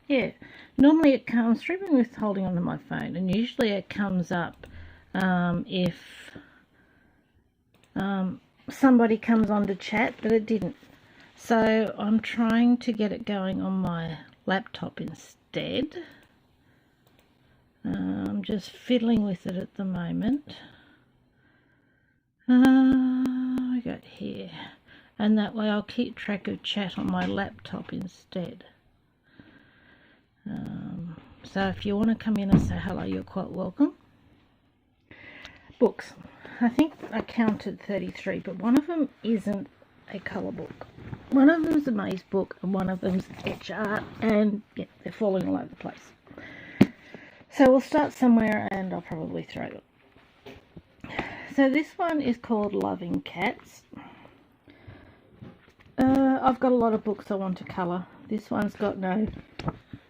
Yeah, normally it comes, streaming with holding onto my phone, and usually it comes up if somebody comes on to chat, but it didn't. So I'm trying to get it going on my laptop instead. I'm just fiddling with it at the moment. I got here, and that way I'll keep track of chat on my laptop instead. So if you want to come in and say hello, you're quite welcome. Books. I think I counted 33, but one of them isn't a colour book. One of them's a maze book, and one of them's etch art, and yeah, they're falling all over the place. So we'll start somewhere, and I'll probably throw it. So this one is called Loving Cats. I've got a lot of books I want to colour. This one's got no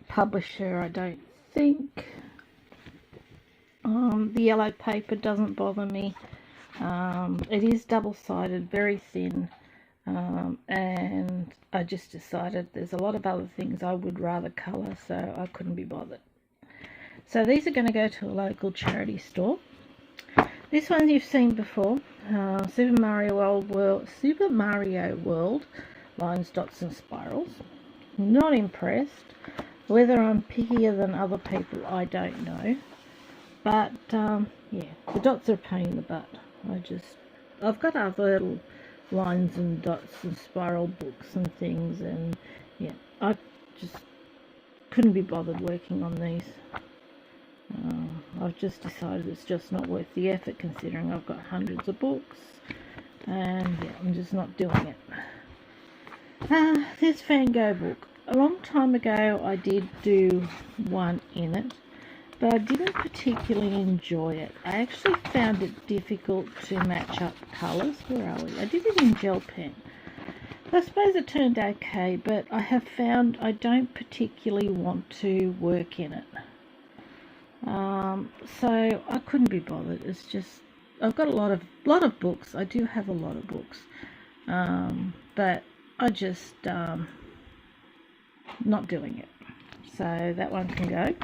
publisher, I don't think. The yellow paper doesn't bother me. It is double-sided, very thin, and I just decided there's a lot of other things I would rather colour, so I couldn't be bothered. So these are going to go to a local charity store. This one you've seen before, Super Mario World, lines, dots and spirals. Not impressed. Whether I'm pickier than other people, I don't know. But yeah, the dots are a pain in the butt. I've got other little lines and dots and spiral books and things, and yeah, I just couldn't be bothered working on these. I've just decided it's just not worth the effort, considering I've got hundreds of books, and yeah, I'm just not doing it. This Van Gogh book. A long time ago I did do one in it, but I didn't particularly enjoy it. I actually found it difficult to match up colours. Where are we? I did it in gel pen. I suppose it turned okay, but I have found I don't particularly want to work in it. So I couldn't be bothered. It's just, I've got a lot of books. I do have a lot of books, but I just not doing it. So that one can go.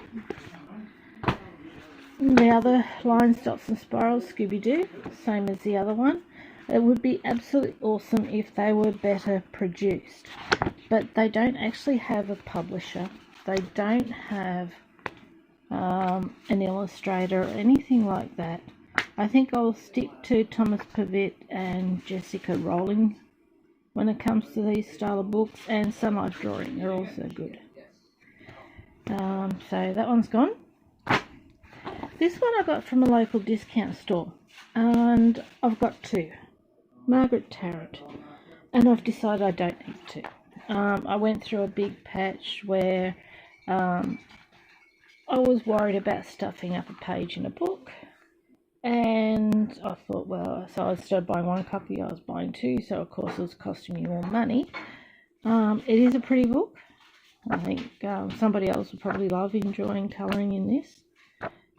The other lines, dots and spirals, Scooby-Doo, same as the other one. It would be absolutely awesome if they were better produced, but they don't actually have a publisher. They don't have an illustrator or anything like that. I think I'll stick to Thomas Pavitt and Jessica Rowling when it comes to these style of books, and Sun Life Drawing, they're also good. So that one's gone. This one I got from a local discount store, and I've got two. Margaret Tarrant, and I've decided I don't need to. I went through a big patch where I was worried about stuffing up a page in a book, and I thought, well, so I started buying one copy, I was buying two, so of course it was costing me more money. It is a pretty book. I think somebody else would probably love enjoying colouring in this,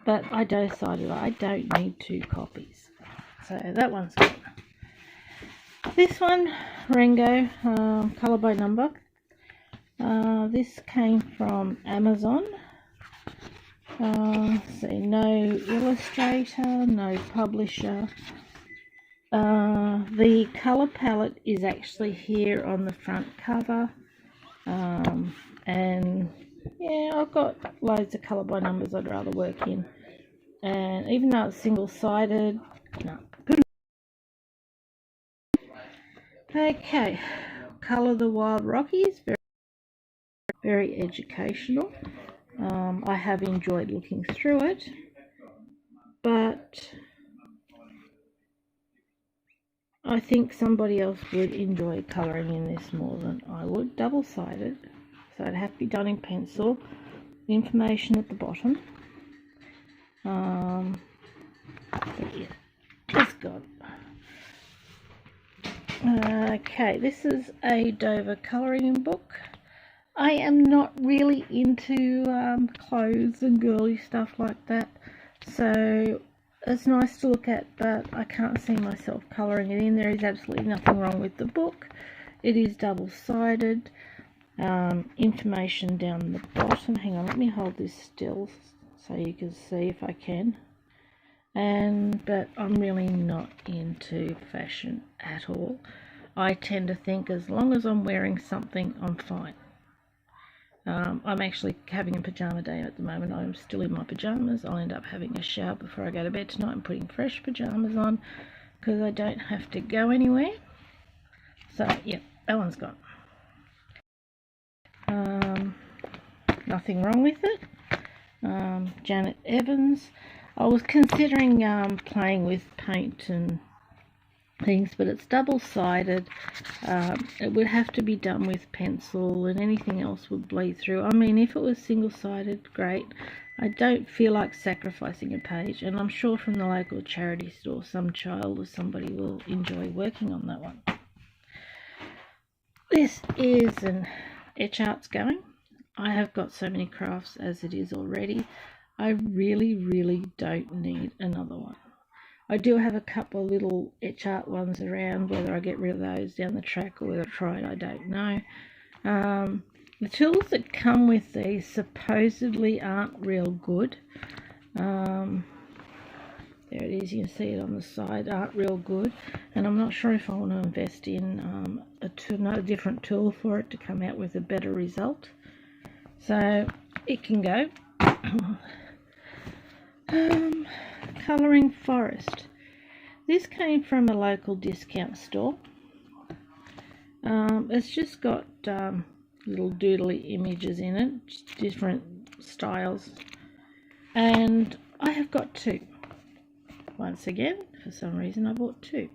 but I decided I don't need two copies, so that one's good. This one, Rango, colour by number. This came from Amazon. See, no illustrator, no publisher. The colour palette is actually here on the front cover, and yeah, I've got loads of colour by numbers I'd rather work in, and even though it's single-sided, no, good. Okay, Colour the Wild Rockies, very educational. I have enjoyed looking through it, but I think somebody else would enjoy colouring in this more than I would. Double-sided, so it'd have to be done in pencil. Information at the bottom. But yeah, it's got. Okay, this is a Dover colouring book. I am not really into clothes and girly stuff like that, so it's nice to look at, but I can't see myself colouring it in. There is absolutely nothing wrong with the book. It is double-sided. information down the bottom. Hang on, let me hold this still so you can see if I can. But I'm really not into fashion at all. I tend to think as long as I'm wearing something, I'm fine. I'm actually having a pajama day at the moment. I'm still in my pajamas. I'll end up having a shower before I go to bed tonight and putting fresh pajamas on because I don't have to go anywhere. So yeah, that one's gone. Nothing wrong with it. Janet Evans. I was considering playing with paint and things, but it's double-sided. It would have to be done with pencil, and anything else would bleed through. I mean, if it was single-sided, great. I don't feel like sacrificing a page, and I'm sure from the local charity store some child or somebody will enjoy working on that one. This is an Etch Arts going. I have got so many crafts as it is already. I really don't need another one. I do have a couple of little Etch Art ones around. Whether I get rid of those down the track or whether I try it, I don't know. The tools that come with these supposedly aren't real good. There it is, you can see it on the side, aren't real good. And I'm not sure if I want to invest in a different tool for it to come out with a better result. So it can go. Colouring Forest. This came from a local discount store. It's just got little doodly images in it, different styles, and I have got two. Once again, for some reason I bought two.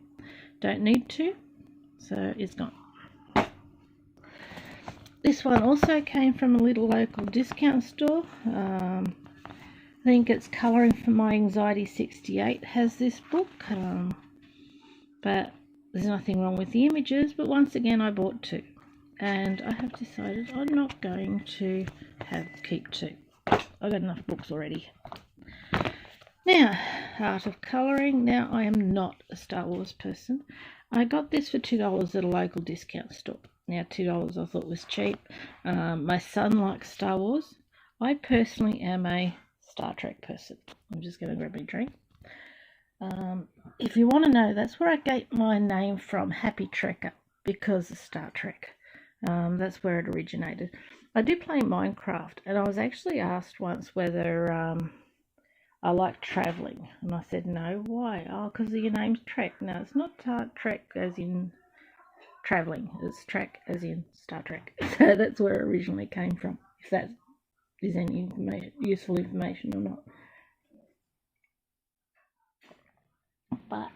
Don't need two, so it's gone. This one also came from a little local discount store. I think it's Colouring for My Anxiety 68 has this book, but there's nothing wrong with the images. But once again, I bought two, and I have decided I'm not going to keep two. I've got enough books already. Now, Art of Colouring. Now, I am not a Star Wars person. I got this for $2 at a local discount store. Now, $2 I thought was cheap. My son likes Star Wars. I personally am a Star Trek person. I'm just going to grab a drink. If you want to know, that's where I get my name from, Happy Trekker, because of Star Trek. That's where it originated. I do play Minecraft, and I was actually asked once whether I like travelling, and I said no. Why? Oh, because your name's Trek. No, it's not Trek as in travelling. It's Trek as in Star Trek. So that's where it originally came from, if that is any useful information or not. But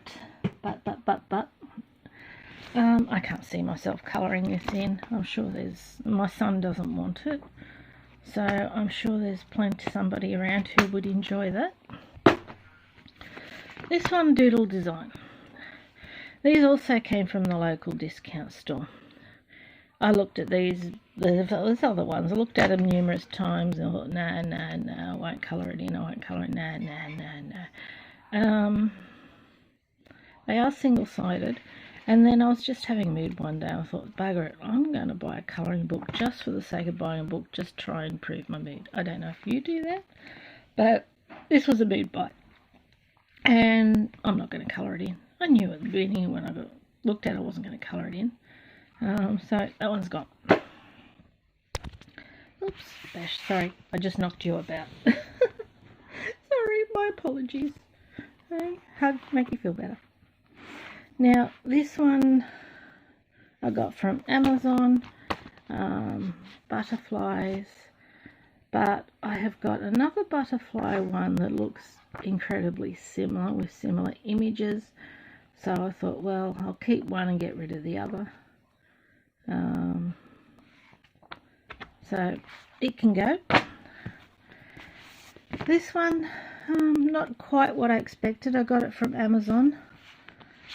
I can't see myself colouring this in. I'm sure my son doesn't want it, so I'm sure there's somebody around who would enjoy that. This one, Doodle Design. These also came from the local discount store. I looked at these, there's other ones, I looked at them numerous times and I thought, no, I won't colour it in, no. They are single-sided, and then I was just having a mood one day. I thought, bugger it, I'm going to buy a colouring book just for the sake of buying a book, just try and improve my mood. I don't know if you do that, but this was a mood buy, and I'm not going to colour it in. I knew at the beginning when I looked at it, I wasn't going to colour it in. So that one's gone. Oops, Bash, sorry, I just knocked you about. Sorry, my apologies. Okay, hug, make you feel better. Now, this one I got from Amazon, butterflies, but I have got another butterfly one that looks incredibly similar with similar images. So I thought, well, I'll keep one and get rid of the other. So it can go. This one, not quite what I expected. I got it from Amazon,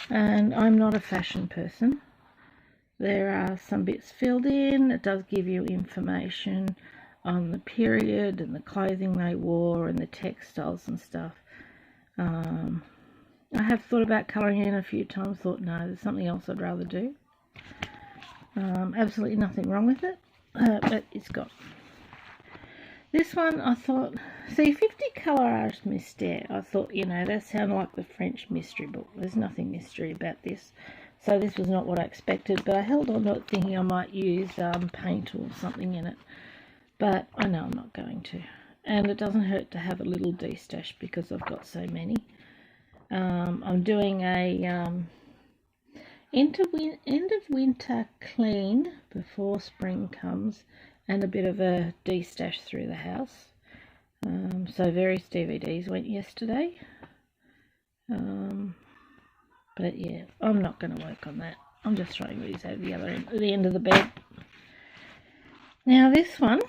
and I'm not a fashion person. There are some bits filled in. It does give you information on the period and the clothing they wore and the textiles and stuff. I have thought about colouring in a few times, thought no, there's something else I'd rather do. Absolutely nothing wrong with it. but it's gone. This one I thought, see, 50 Colour Art Mystère, I thought, you know, that sounded like the French mystery book. There's nothing mystery about this. So this was not what I expected, but I held on to it thinking I might use paint or something in it. But I know I'm not going to. And it doesn't hurt to have a little destash because I've got so many. I'm doing a end of winter clean before spring comes, and a bit of a destash through the house. So various DVDs went yesterday. But yeah, I'm not going to work on that. I'm just throwing these over the other end, the end of the bed. Now this one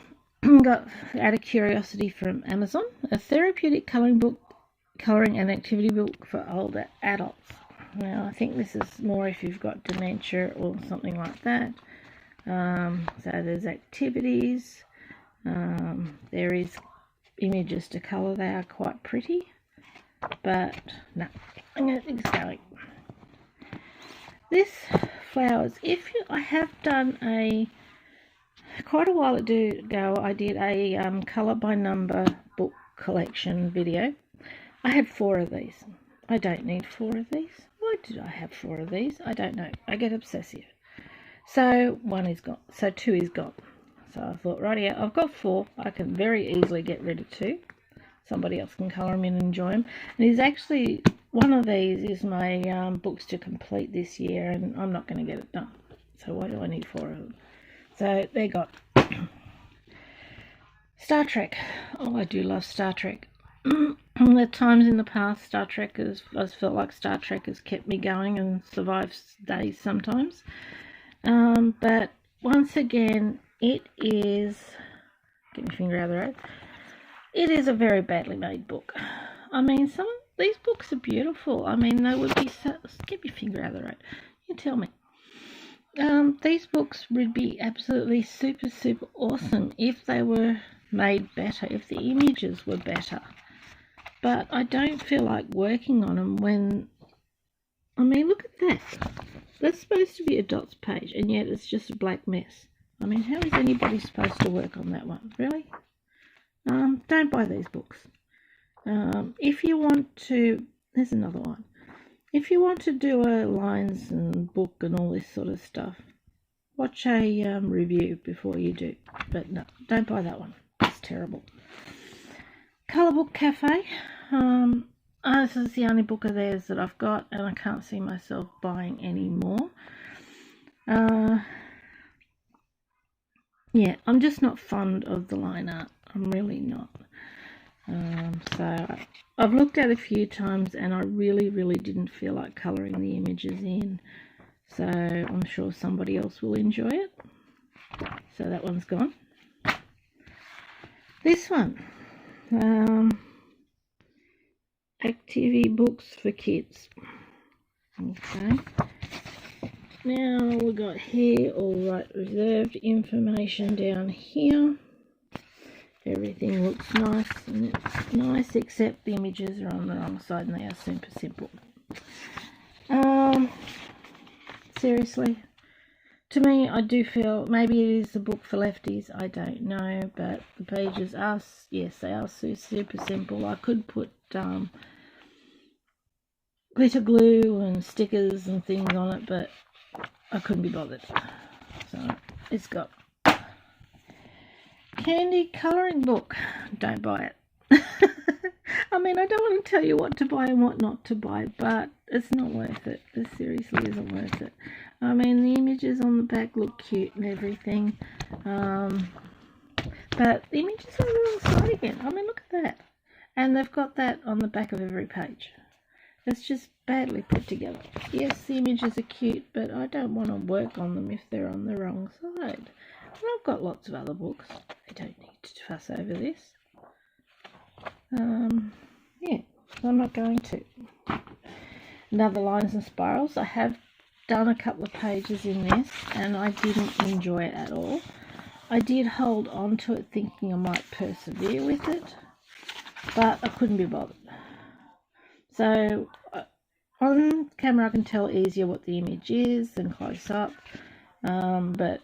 got out of curiosity from Amazon, a therapeutic colouring and activity book for older adults. Now I think this is more if you've got dementia or something like that. So there's activities, there is images to colour. They are quite pretty, but no, I'm going to think it's going. This flowers, I have done quite a while ago, I did a colour by number book collection video. I had 4 of these. I don't need 4 of these. Why did I have 4 of these? I don't know. I get obsessive. So 1 is gone. So 2 is gone. So I thought, right here, I've got 4. I can very easily get rid of 2. Somebody else can colour them in and enjoy them. And it's actually, one of these is my books to complete this year, and I'm not going to get it done. So why do I need 4 of them? So they got Star Trek. Oh, I do love Star Trek. At times in the past, Star Trek I've felt like Star Trek has kept me going and survived days sometimes. But once again, it is, get my finger out of the road, it is a very badly made book. I mean, some of these books are beautiful. I mean, they would be so, get your finger out of the road. You tell me. These books would be absolutely super awesome if they were made better, if the images were better. But I don't feel like working on them when, I mean, look at that. That's supposed to be a dots page, and yet it's just a black mess. I mean, how is anybody supposed to work on that one? Really? Don't buy these books. If you want to, there's another one. If you want to do a lines and book and all this sort of stuff, watch a review before you do. But no, don't buy that one. It's terrible. Colour Book Cafe. This is the only book of theirs that I've got, and I can't see myself buying any more. Yeah, I'm just not fond of the line art. I'm really not. So I've looked at it a few times, and I really didn't feel like colouring the images in. So I'm sure somebody else will enjoy it. So that one's gone. This one. Activity books for kids. Okay. Now we've got here all right reserved information down here. Everything looks nice, and it's nice except the images are on the wrong side and they are super simple. Seriously, to me, I do feel maybe it is a book for lefties. I don't know, but the pages are, yes, they are super simple. I could put glitter glue and stickers and things on it, but I couldn't be bothered. So it's got candy colouring book. Don't buy it. I mean, I don't want to tell you what to buy and what not to buy, but it's not worth it. It seriously isn't worth it. I mean, the images on the back look cute and everything, but the images are on the wrong side again. I mean, look at that. And they've got that on the back of every page. It's just badly put together. Yes, the images are cute, but I don't want to work on them if they're on the wrong side. And I've got lots of other books. I don't need to fuss over this. Yeah, so I'm not going to. Another Lines and Spirals. I have done a couple of pages in this, and I didn't enjoy it at all. I did hold on to it thinking I might persevere with it, but I couldn't be bothered. So on camera I can tell easier what the image is than close up, but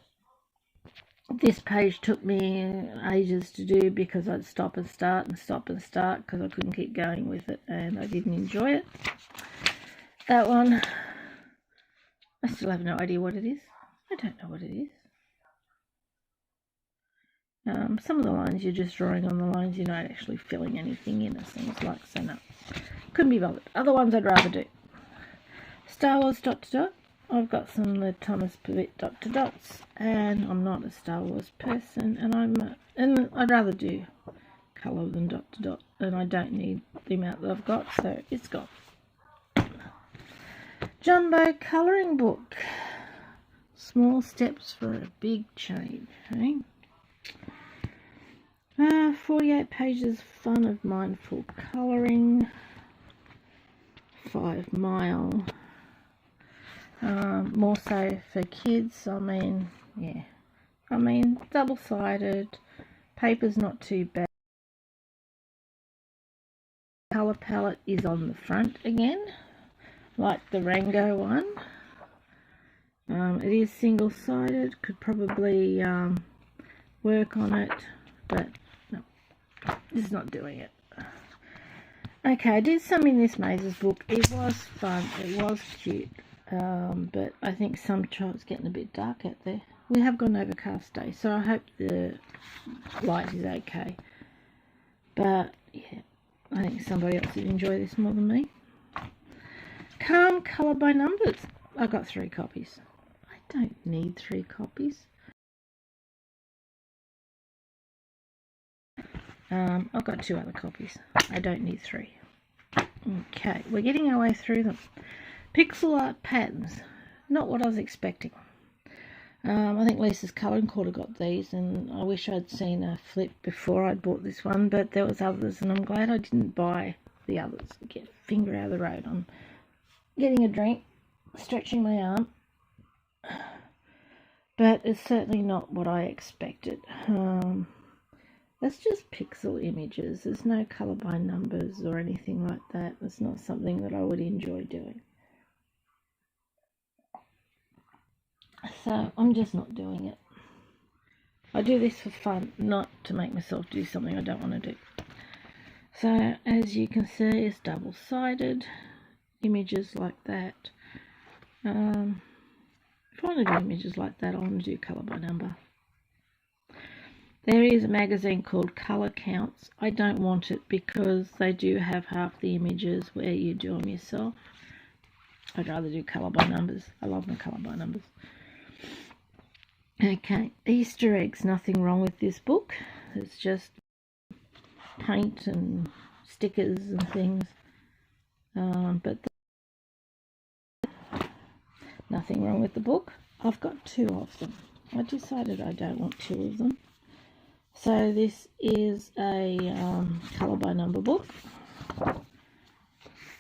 This page took me ages to do because I'd stop and start because I couldn't keep going with it and I didn't enjoy it. That one, I still have no idea what it is. I don't know what it is. Some of the lines you're just drawing on the lines, you're not actually filling anything in, it seems like, so no. Couldn't be bothered. Other ones I'd rather do. Star Wars ... I've got some of the Thomas Pivot ... and I'm not a Star Wars person, and I'd rather do colour than ... and I don't need the amount that I've got, so it's gone. Jumbo colouring book. Small steps for a big change, eh? 48 pages, fun of mindful colouring. 5 mile. More so for kids. I mean, yeah. I mean, double-sided. Paper's not too bad. Colour palette is on the front again, like the Rango one. It is single-sided. Could probably work on it, but no, it's not doing it. Okay, I did some in this Mazes book. It was fun. It was cute. But I think sometimes it's getting a bit dark out there. We have got an overcast day, so I hope the light is okay. But yeah, I think somebody else would enjoy this more than me. Calm Colour by Numbers. I got 3 copies. I don't need 3 copies. I've got 2 other copies. I don't need 3. Okay, we're getting our way through them. Pixel art patterns. Not what I was expecting. I think Lisa's Colouring Quarter got these, and I wish I'd seen a flip before I'd bought this one, but there was others, and I'm glad I didn't buy the others. Get finger out of the road. I'm getting a drink, stretching my arm, but it's certainly not what I expected. That's just pixel images. There's no colour by numbers or anything like that. It's not something that I would enjoy doing. So I'm just not doing it. I do this for fun, not to make myself do something I don't want to do. So as you can see, it's double-sided images like that. If I want to do images like that, I want to do colour by number. There is a magazine called Colour Counts. I don't want it because they do have half the images where you do them yourself. I'd rather do colour by numbers. I love my colour by numbers. Okay, Easter eggs. Nothing wrong with this book. It's just paint and stickers and things. But nothing wrong with the book. I've got 2 of them. I decided I don't want 2 of them. So this is a colour by number book.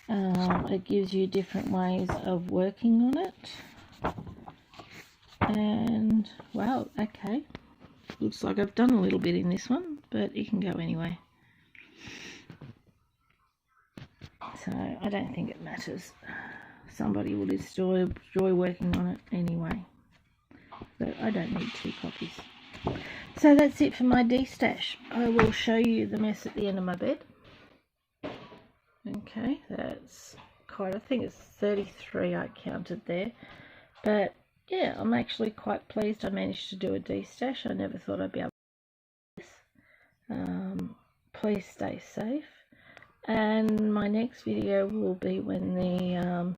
It gives you different ways of working on it. And wow, okay, looks like I've done a little bit in this one, but it can go anyway. So I don't think it matters. Somebody will enjoy working on it anyway. But I don't need 2 copies. So that's it for my destash. I will show you the mess at the end of my bed. Okay, that's quite, I think it's 33 I counted there. But yeah, I'm actually quite pleased I managed to do a destash. I never thought I'd be able to do this. Please stay safe. And my next video will be when the